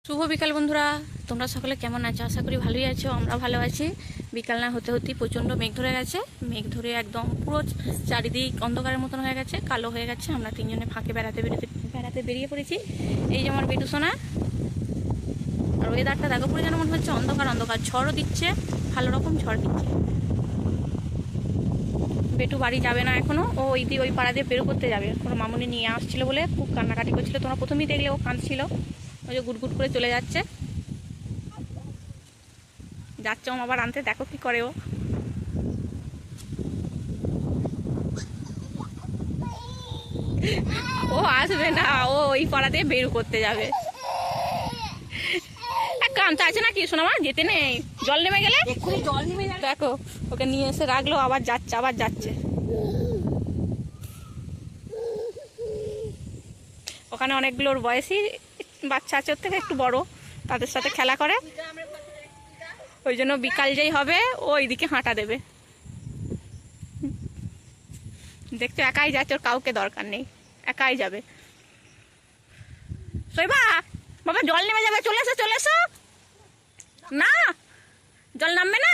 শুভ বিকাল বন্ধুরা, তোমরা সকলে কেমন আছো? আশা করি ভালোই আছো। আমরা ভালো আছি। বিকাল না হতে হতেই প্রচণ্ড মেঘ ধরে গেছে। মেঘ ধরে একদম পুরো চারিদিক অন্ধকারের মতন হয়ে গেছে, কালো হয়ে গেছে। আমরা তিনজনে ফাঁকে বেড়াতে বেরিয়ে পড়েছি। এই যে আমার বেটু সোনা। আর ওয়েদারটা দেখো, পুরো যেন মনে হচ্ছে অন্ধকার অন্ধকার, ঝড়ও দিচ্ছে, ভালো রকম ঝড় দিচ্ছে। বেটু বাড়ি যাবে না এখনো, ও ওই পাড়া দিয়ে বেরো করতে যাবে। ওর মামুনি নিয়ে আসছিল বলে খুব কান্নাকাটি করছিল। তোমরা প্রথমেই দেখলে ও কাঁদছিল। ওই যে গুটগুট করে চলে যাচ্ছে ও আবার আনতে। দেখো কি করে ও আসবে না, ও ওই পাড়াতে বেরু করতে যাবে। কামটা আছে নাকি শোনামা? যেতে নেই, জল নেমে গেলে জল নেমে যাবে। দেখো ওকে নিয়ে এসে রাখলো, আবার যাচ্ছে। ওখানে অনেকগুলো ওর বয়সী বাচ্চা আছে, ওর থেকে একটু বড়, তাদের সাথে খেলা করে। ওই জন্য বিকাল যেই হবে ও এইদিকে হাঁটা দেবে। দেখছো একাই যাচ্ছে, ওর কাউকে দরকার নেই, একাই যাবে। শৈবা বাবা, জল নেমে যাবে, চলে এসো। না, জল নামবে না।